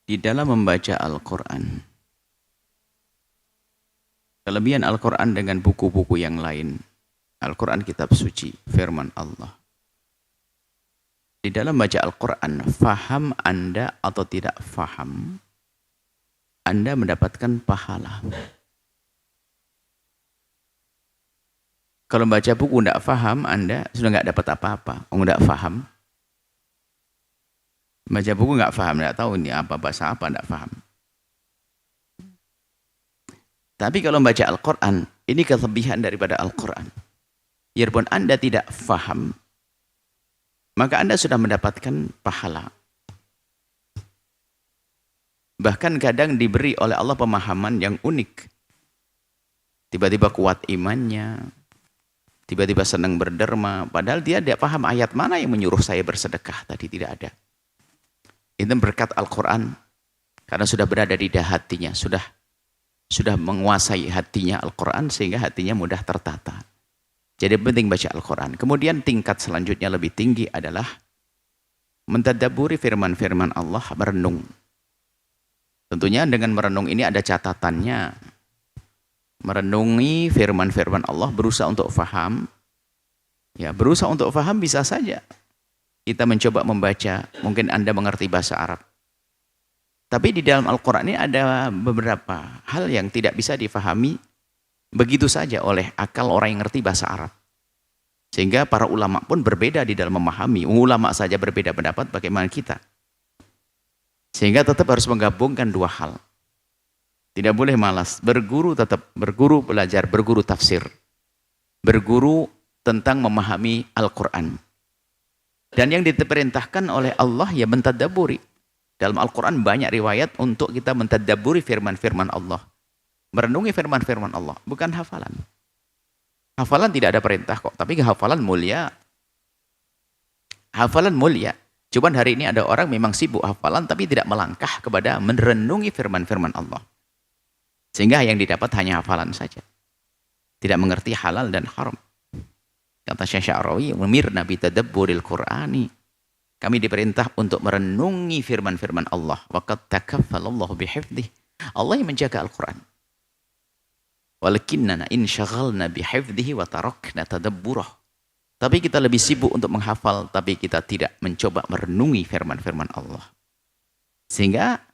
Di dalam membaca Al-Quran, kelebihan Al-Quran dengan buku-buku yang lain, Al-Quran kitab suci, firman Allah. Di dalam baca Al-Quran, faham Anda atau tidak faham, Anda mendapatkan pahala. Kalau baca buku tidak faham, Anda sudah nggak dapat apa-apa. Kalau nggak faham, baca buku nggak faham, nggak tahu ini apa bahasa apa, nggak faham. Tapi kalau baca Al-Quran, ini kelebihan daripada Al-Quran. Biarpun Anda tidak faham, maka Anda sudah mendapatkan pahala. Bahkan kadang diberi oleh Allah pemahaman yang unik. Tiba-tiba kuat imannya, tiba-tiba senang berderma, padahal dia tidak paham ayat mana yang menyuruh saya bersedekah tadi, tidak ada. Itu berkat Al-Quran, karena sudah berada di hatinya, sudah menguasai hatinya Al-Quran, sehingga hatinya mudah tertata. Jadi penting baca Al-Quran. Kemudian tingkat selanjutnya lebih tinggi adalah mentadabburi firman-firman Allah, merenung. Tentunya dengan merenung ini ada catatannya. Merenungi firman-firman Allah, berusaha untuk faham. Ya, berusaha untuk faham bisa saja. Kita mencoba membaca, mungkin Anda mengerti bahasa Arab. Tapi di dalam Al-Quran ini ada beberapa hal yang tidak bisa difahami begitu saja oleh akal orang yang ngerti bahasa Arab. Sehingga para ulama pun berbeda di dalam memahami. Ulama saja berbeda pendapat, bagaimana kita. Sehingga tetap harus menggabungkan dua hal. Tidak boleh malas. Berguru tetap, berguru belajar, berguru tafsir. Berguru tentang memahami Al-Quran. Dan yang diperintahkan oleh Allah ya mentadabburi. Dalam Al-Quran banyak riwayat untuk kita mentadabburi firman-firman Allah. Merenungi firman-firman Allah, bukan hafalan. Hafalan tidak ada perintah kok, tapi hafalan mulia. Hafalan mulia. Cuman hari ini ada orang memang sibuk hafalan, tapi tidak melangkah kepada merenungi firman-firman Allah. Sehingga yang didapat hanya hafalan saja. Tidak mengerti halal dan haram. Kata Syekh Sya'rawi, "Umirna bi tadabburil Qur'ani." Kami diperintah untuk merenungi firman-firman Allah. Waqad takaffalallahu bihifdih. Allah yang menjaga Al-Quran. Walakinnana insyaghalna bihifdhihi wa tarakna tadabburah. Tapi kita lebih sibuk untuk menghafal, tapi kita tidak mencoba merenungi firman-firman Allah. Sehingga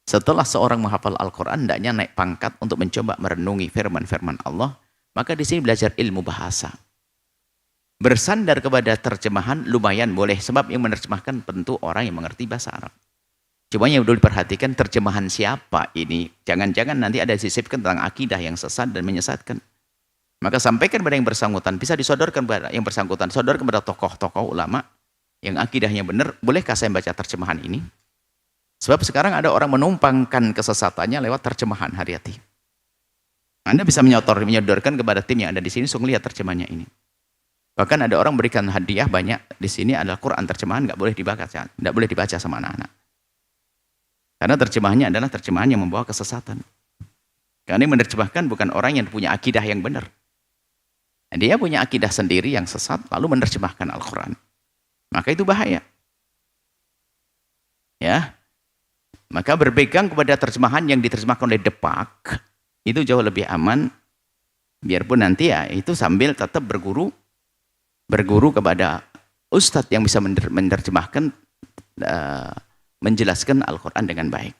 setelah seorang menghafal Al-Quran, hendaknya naik pangkat untuk mencoba merenungi firman-firman Allah, maka di sini belajar ilmu bahasa. Bersandar kepada terjemahan lumayan boleh, sebab yang menerjemahkan tentu orang yang mengerti bahasa Arab. Cuma yang perlu diperhatikan terjemahan siapa ini. Jangan-jangan nanti ada disisipkan tentang akidah yang sesat dan menyesatkan. Maka sampaikan kepada yang bersangkutan, bisa disodorkan kepada yang bersangkutan, sodor kepada tokoh-tokoh ulama yang akidahnya benar. Bolehkah saya baca terjemahan ini? Sebab sekarang ada orang menumpangkan kesesatannya lewat terjemahan, hati-hati. Anda bisa menyodorkan kepada tim yang ada di sini, langsung lihat terjemahannya ini. Bahkan ada orang berikan hadiah banyak di sini adalah Quran terjemahan, nggak boleh dibaca, nggak boleh dibaca sama anak-anak. Karena terjemahannya adalah terjemahan yang membawa kesesatan. Karena yang menerjemahkan bukan orang yang punya akidah yang benar. Dia punya akidah sendiri yang sesat, lalu menerjemahkan Al-Quran. Maka itu bahaya. Ya, maka berpegang kepada terjemahan yang diterjemahkan oleh Depak, itu jauh lebih aman. Biarpun nanti ya itu sambil tetap berguru kepada ustadz yang bisa menerjemahkan, menjelaskan Al-Quran dengan baik.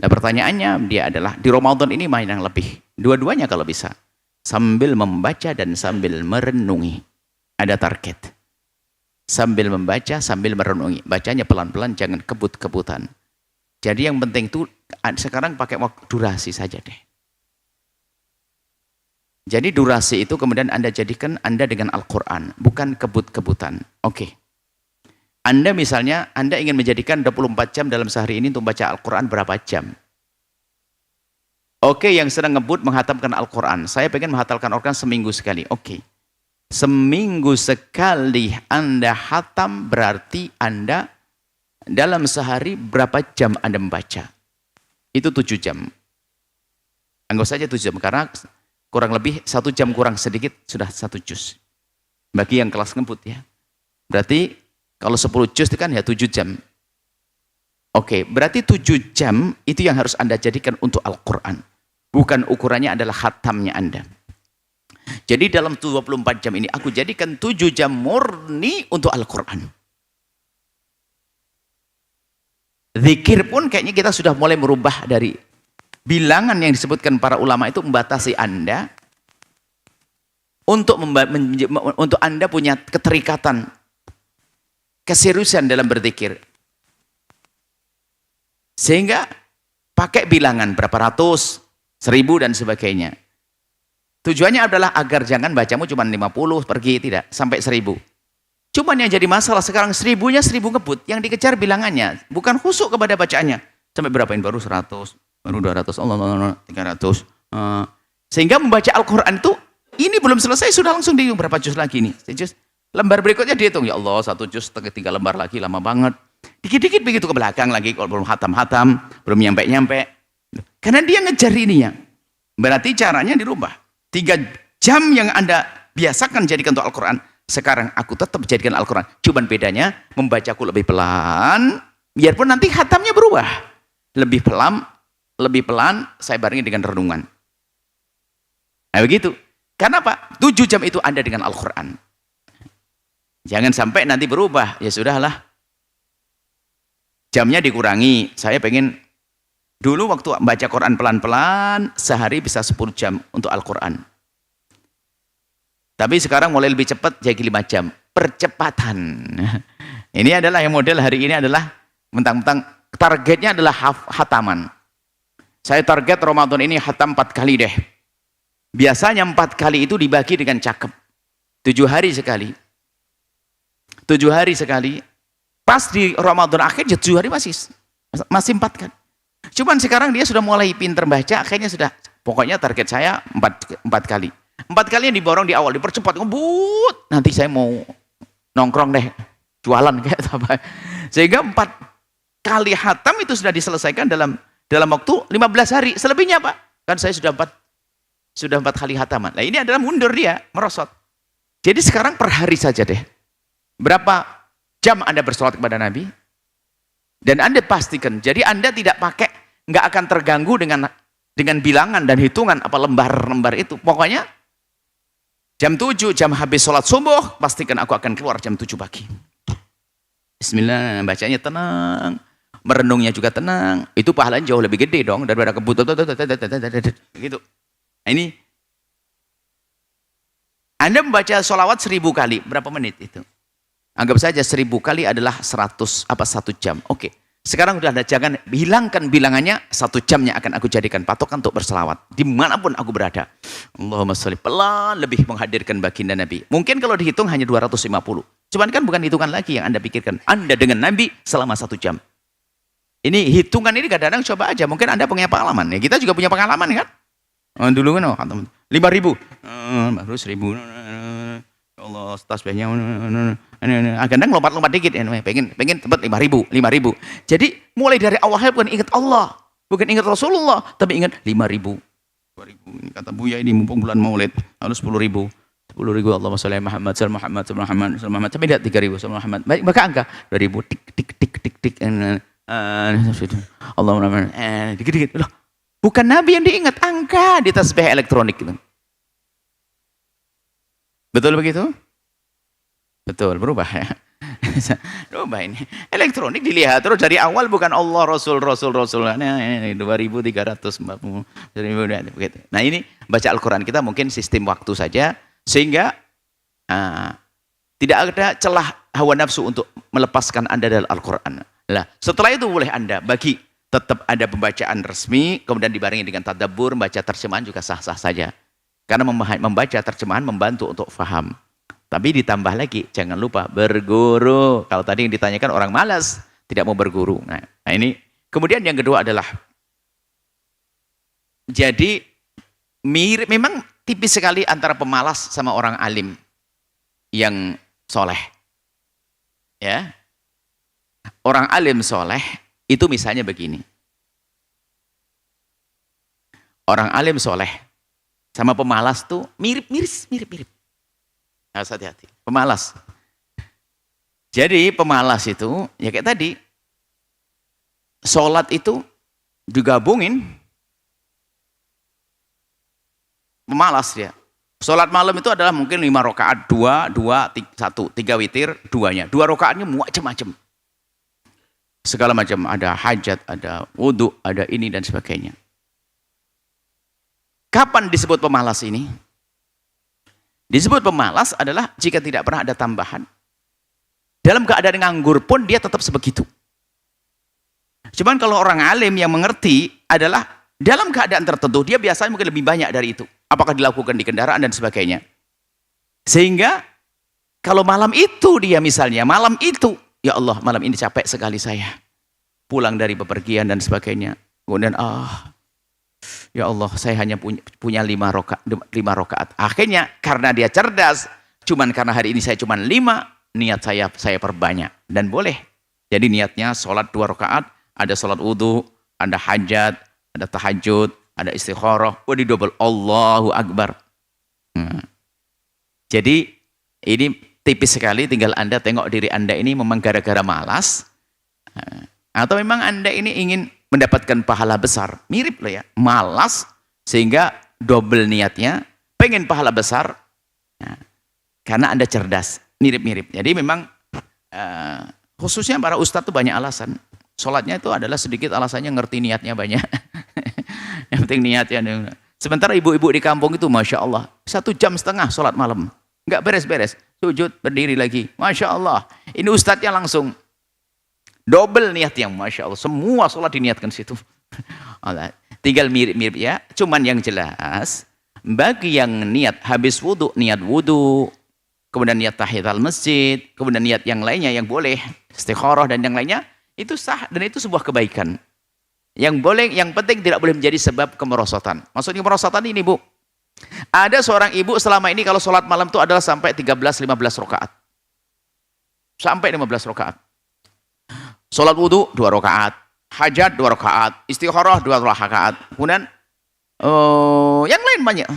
Nah pertanyaannya dia adalah, di Ramadan ini main yang lebih. Dua-duanya kalau bisa. Sambil membaca dan sambil merenungi. Ada target. Sambil membaca, sambil merenungi. Bacanya pelan-pelan, jangan kebut-kebutan. Jadi yang penting itu, sekarang pakai durasi saja deh. Jadi durasi itu kemudian Anda jadikan Anda dengan Al-Quran, bukan kebut-kebutan. Oke. Anda misalnya, Anda ingin menjadikan 24 jam dalam sehari ini untuk baca Al-Quran berapa jam? Oke, yang sedang ngebut menghatamkan Al-Quran. Saya pengen menghatamkan Al-Quran seminggu sekali. Oke. Seminggu sekali Anda hatam, berarti Anda dalam sehari berapa jam Anda membaca? Itu 7 jam. Anggap saja 7 jam, karena kurang lebih 1 jam kurang sedikit sudah 1 juz. Bagi yang kelas ngebut ya. Berarti kalau 10 juz itu kan ya 7 jam. Oke, berarti 7 jam itu yang harus Anda jadikan untuk Al-Quran. Bukan ukurannya adalah khatamnya Anda. Jadi dalam 24 jam ini aku jadikan 7 jam murni untuk Al-Quran. Zikir pun kayaknya kita sudah mulai merubah dari bilangan yang disebutkan para ulama itu membatasi Anda untuk Anda punya keterikatan, keseriusan dalam berzikir. Sehingga pakai bilangan berapa ratus, 1000 dan sebagainya. Tujuannya adalah agar jangan bacamu cuma 50 pergi, tidak, sampai 1000. Cuman yang jadi masalah sekarang 1000-nya 1000 ngebut, yang dikejar bilangannya, bukan khusyuk kepada bacaannya. Sampai berapain, baru 100, baru 200, Allah, 300. Sehingga membaca Al-Quran itu, ini belum selesai, sudah langsung dihitung berapa juz lagi nih. Juz. Lembar berikutnya dihitung, ya Allah 1 juz, 3 lembar lagi, lama banget. Dikit-dikit begitu ke belakang lagi, kalau belum hatam-hatam, belum nyampe-nyampe. Karena dia ngejar ininya. Berarti caranya dirubah. 3 jam yang Anda biasakan jadikan untuk Al-Quran, sekarang aku tetap jadikan Al-Quran. Cuman bedanya, membacaku lebih pelan, biarpun nanti hatamnya berubah. Lebih pelan, saya barengi dengan renungan. Nah begitu. Karena apa? 7 jam itu Anda dengan Al-Quran. Jangan sampai nanti berubah. Ya sudahlah. Jamnya dikurangi. Saya pengen dulu waktu baca Quran pelan-pelan, sehari bisa 10 jam untuk Al-Quran. Tapi sekarang mulai lebih cepat, jadi 5 jam. Percepatan. Ini adalah yang model hari ini adalah mentang-mentang targetnya adalah hataman. Saya target Ramadan ini hatam 4 kali deh. Biasanya 4 kali itu dibagi dengan cakep. 7 hari sekali. 7 hari sekali. Pas di Ramadan akhir 7 hari masih 4 kan. Cuman sekarang dia sudah mulai pinter baca, akhirnya sudah, pokoknya target saya 4 kali. 4 kali yang diborong di awal, dipercepat, ngebut. Nanti saya mau nongkrong deh, jualan kayak apa. Sehingga 4 kali hatam itu sudah diselesaikan dalam waktu 15 hari. Selebihnya Pak, kan saya sudah 4 kali hataman. Nah ini adalah mundur dia, merosot. Jadi sekarang per hari saja deh. Berapa jam Anda bersolat kepada Nabi? Dan Anda pastikan, jadi Anda tidak pakai, nggak akan terganggu dengan bilangan dan hitungan apa lembar-lembar itu. Pokoknya jam 7, jam habis sholat subuh, pastikan aku akan keluar jam 7 pagi. Bismillah, bacanya tenang, merenungnya juga tenang. Itu pahalanya jauh lebih gede dong daripada kebut gitu. Nah, ini Anda membaca sholawat 1000 kali, berapa menit itu? Anggap saja 1000 kali adalah 1 jam. Oke. Sekarang sudah ada, jangan hilangkan bilangannya, 1 jamnya akan aku jadikan patokan untuk berselawat. Dimanapun aku berada. Allahumma sholli, pelan lebih menghadirkan baginda Nabi. Mungkin kalau dihitung hanya 250. Cuman kan bukan hitungan lagi yang Anda pikirkan. Anda dengan Nabi selama 1 jam. Ini hitungan ini kadang-kadang coba aja. Mungkin Anda punya pengalaman. Ya, kita juga punya pengalaman kan. Dulu kan 5.000. Baru 1.000. Allah, tasbihnya kadang lompat-lompat dikit ya, pengen tempat 5.000. Jadi mulai dari awalnya bukan ingat Allah, bukan ingat Rasulullah, tapi ingat 5.000. 2.000. Kata Buya ini mumpung bulan Maulid, harus 10.000. 10.000 Allahumma sholli ala Muhammad, sallallahu Muhammad, sampai lihat 3.000 sallallahu Muhammad. Maka angka 2.000 tik. Allahumma dikit-dikit. Loh, bukan Nabi yang diingat, angka di tasbih elektronik gitu. Betul begitu? Betul, berubah ya. Berubah ini. Elektronik dilihat terus dari awal, bukan Allah, Rasul. Ini 2.340. Begitu. Nah ini baca Al-Quran kita mungkin sistem waktu saja, sehingga tidak ada celah hawa nafsu untuk melepaskan Anda dari Al-Quran. Nah, setelah itu boleh Anda bagi, tetap ada pembacaan resmi, kemudian dibarengi dengan tadabbur, membaca terjemahan juga sah-sah saja. Karena membaca terjemahan membantu untuk faham. Tapi ditambah lagi, jangan lupa berguru. Kalau tadi yang ditanyakan orang malas, tidak mau berguru. Nah ini. Kemudian yang kedua adalah, jadi mirip, memang tipis sekali antara pemalas sama orang alim yang soleh. Ya, orang alim soleh itu misalnya begini. Orang alim soleh sama pemalas tuh mirip. Harus hati-hati. Pemalas. Jadi pemalas itu, ya kayak tadi, sholat itu digabungin, pemalas dia. Sholat malam itu adalah mungkin 5 rakaat, 2, 1, 3 witir, 2-nya. 2 rakaatnya macam-macam. Segala macam, ada hajat, ada wudhu, ada ini dan sebagainya. Kapan disebut pemalas ini? Disebut pemalas adalah jika tidak pernah ada tambahan. Dalam keadaan nganggur pun dia tetap sebegitu. Cuman kalau orang alim yang mengerti adalah dalam keadaan tertentu dia biasanya mungkin lebih banyak dari itu. Apakah dilakukan di kendaraan dan sebagainya. Sehingga kalau malam itu dia misalnya, malam itu, ya Allah malam ini capek sekali saya. Pulang dari bepergian dan sebagainya. Kemudian ya Allah saya hanya punya 5 rakaat. Akhirnya karena dia cerdas, cuman karena hari ini saya cuman 5, niat saya perbanyak. Dan boleh. Jadi niatnya sholat 2 rakaat, ada sholat wudhu, ada hajat, ada tahajud, ada istikharah, di double Allahu Akbar. Jadi ini tipis sekali, tinggal Anda tengok diri Anda ini memang gara-gara malas, atau memang Anda ini ingin mendapatkan pahala besar. Mirip loh ya, malas sehingga double niatnya, pengen pahala besar, karena Anda cerdas. Mirip-mirip. Jadi memang khususnya para ustadz itu banyak alasan. Sholatnya itu adalah sedikit alasannya ngerti niatnya banyak. Yang penting niatnya. Sementara ibu-ibu di kampung itu Masya Allah. 1,5 jam sholat malam. Nggak beres-beres. Sujud, berdiri lagi. Masya Allah. Ini ustadznya langsung double niatnya. Masya Allah. Semua sholat diniatkan situ. Tinggal mirip-mirip ya. Cuman yang jelas. Bagi yang niat habis wudhu, niat wudhu. Kemudian niat tahiyatul masjid. Kemudian niat yang lainnya yang boleh. Istikharah dan yang lainnya. Itu sah dan itu sebuah kebaikan. Yang penting tidak boleh menjadi sebab kemerosotan. Maksudnya kemerosotan ini Bu. Ada seorang ibu selama ini kalau sholat malam itu adalah sampai 13-15 rakaat. Sampai 15 rakaat. Sholat wudhu 2 rakaat. Hajat 2 rakaat. Istikharah 2 rakaat. Kemudian yang lain banyak.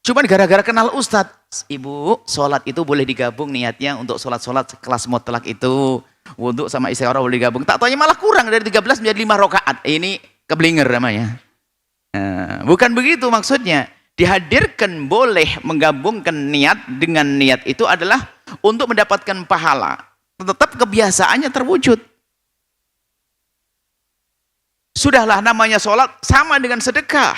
Cuman gara-gara kenal Ustadz. Ibu, sholat itu boleh digabung niatnya untuk sholat-sholat kelas mutlak itu. Wudhu sama istikharah boleh digabung. Tak taunya malah kurang dari 13 menjadi 5 rakaat. Ini keblinger namanya. Bukan begitu maksudnya. Dihadirkan boleh menggabungkan niat dengan niat itu adalah untuk mendapatkan pahala. Tetap kebiasaannya terwujud. Sudahlah namanya sholat sama dengan sedekah.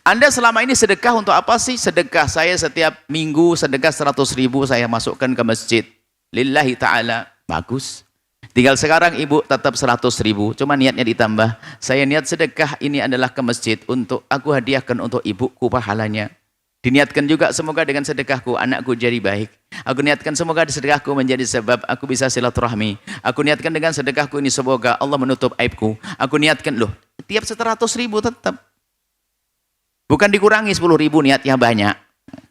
Anda selama ini sedekah untuk apa sih? Sedekah saya setiap minggu sedekah 100.000 saya masukkan ke masjid. Lillahi ta'ala. Bagus. Tinggal sekarang ibu tetap 100.000. Cuma niatnya ditambah. Saya niat sedekah ini adalah ke masjid. Untuk aku hadiahkan untuk ibuku pahalanya. Diniatkan juga semoga dengan sedekahku anakku jadi baik. Aku niatkan semoga sedekahku menjadi sebab aku bisa silaturahmi. Aku niatkan dengan sedekahku ini semoga Allah menutup aibku. Aku niatkan loh. Tiap 100.000 tetap. Bukan dikurangi 10.000 niatnya banyak.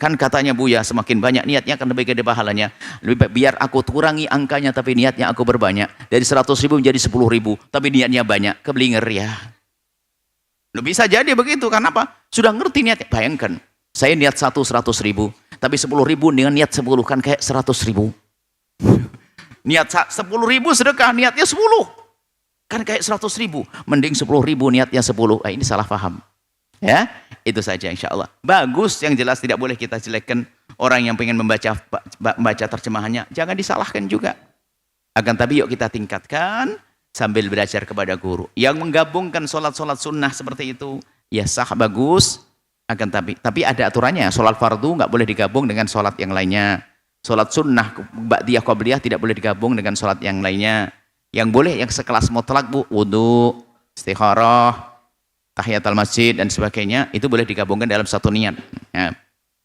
Kan katanya Buya semakin banyak niatnya akan lebih gede pahalanya. Lebih baik biar aku kurangi angkanya tapi niatnya aku berbanyak. Dari 100.000 menjadi 10.000 tapi niatnya banyak. Keblinger ya. Lu bisa jadi begitu. Karena apa? Sudah ngerti niatnya. Bayangkan. Saya niat 100.000 tapi 10.000 dengan niat 10 kan kayak 100.000. Niat 10.000 sedekah niatnya 10. Kan kayak 100.000. Mending 10.000 niatnya 10. Ini salah paham. Ya, itu saja insya Allah. Bagus, yang jelas tidak boleh kita jelekkan orang yang pengen membaca terjemahannya. Jangan disalahkan juga. Akan tapi yuk kita tingkatkan sambil belajar kepada guru. Yang menggabungkan sholat-sholat sunnah seperti itu, ya sah, bagus. Akan tapi ada aturannya. Sholat fardu nggak boleh digabung dengan sholat yang lainnya. Sholat sunnah, ba'diyah, qabliyah tidak boleh digabung dengan sholat yang lainnya. Yang boleh yang sekelas mutlak Bu, wudu, istikharah, tahiyatul masjid dan sebagainya itu boleh digabungkan dalam satu niat. Ya,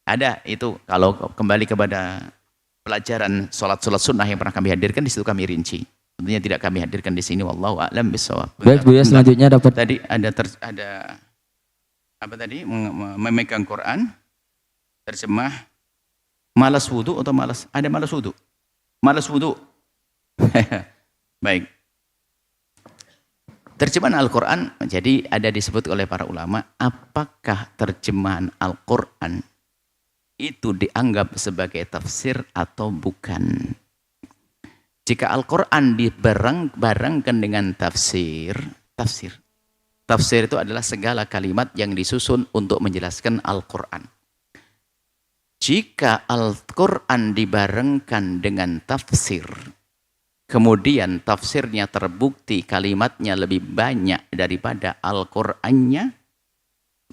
ada itu kalau kembali kepada pelajaran sholat sunnah yang pernah kami hadirkan di situ kami rinci. Tentunya tidak kami hadirkan di sini. Wallahu a'lam bishawab. Baik Bu ya, selanjutnya dapat tadi ada apa tadi memegang Quran terjemah malas wudu atau malas ada malas wudu. Malas wudu. Baik. Terjemahan Al-Quran, jadi ada disebut oleh para ulama, apakah terjemahan Al-Quran itu dianggap sebagai tafsir atau bukan? Jika Al-Quran dibarengkan dengan tafsir, tafsir itu adalah segala kalimat yang disusun untuk menjelaskan Al-Quran. Jika Al-Quran dibarengkan dengan tafsir, kemudian tafsirnya terbukti kalimatnya lebih banyak daripada Al-Qur'annya,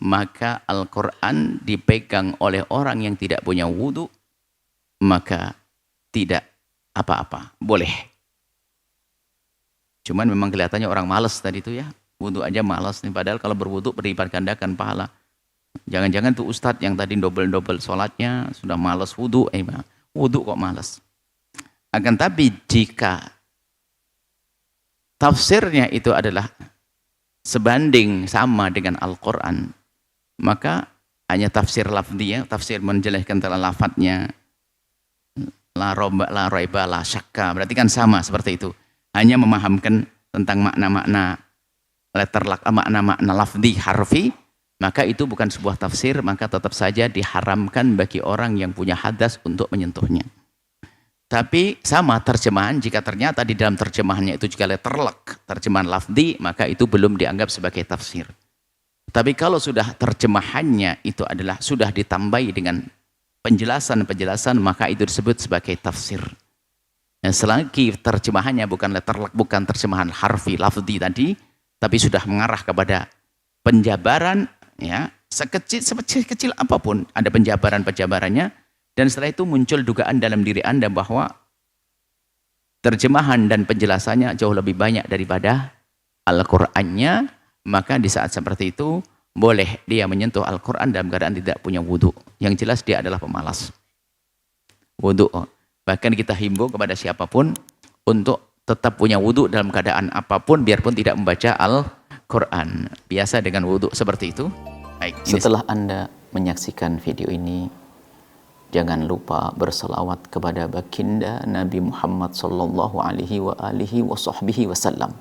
maka Al-Qur'an dipegang oleh orang yang tidak punya wudu, maka tidak apa-apa, boleh. Cuman memang kelihatannya orang malas tadi itu ya, wudu aja malas nih, padahal kalau berwudu berlipat gandakan pahala. Jangan-jangan tuh ustadz yang tadi double-double sholatnya sudah malas wudu, wudu kok malas. Akan tapi jika tafsirnya itu adalah sebanding sama dengan Al-Quran, maka hanya tafsir lafzi, tafsir menjelaskan tentang lafadznya, la raiba la syakka, berarti kan sama seperti itu. Hanya memahamkan tentang makna-makna makna-makna lafzi harfi, maka itu bukan sebuah tafsir, maka tetap saja diharamkan bagi orang yang punya hadas untuk menyentuhnya. Tapi sama terjemahan, jika ternyata di dalam terjemahannya itu juga letterlek, terjemahan lafzi, maka itu belum dianggap sebagai tafsir. Tapi kalau sudah terjemahannya itu adalah sudah ditambahi dengan penjelasan-penjelasan, maka itu disebut sebagai tafsir. Selagi terjemahannya bukan letterlek, bukan terjemahan harfi lafzi tadi, tapi sudah mengarah kepada penjabaran, ya, sekecil apapun ada penjabarannya. Dan setelah itu muncul dugaan dalam diri Anda bahwa terjemahan dan penjelasannya jauh lebih banyak daripada Al-Qur'annya, maka di saat seperti itu boleh dia menyentuh Al-Qur'an dalam keadaan tidak punya wudu. Yang jelas dia adalah pemalas wudu. Bahkan kita himbau kepada siapapun untuk tetap punya wudu dalam keadaan apapun, biarpun tidak membaca Al-Qur'an. Biasa dengan wudu seperti itu. Baik, setelah Anda menyaksikan video ini, jangan lupa berselawat kepada baginda Nabi Muhammad sallallahu alaihi wa alihi wa sahbihi wasallam.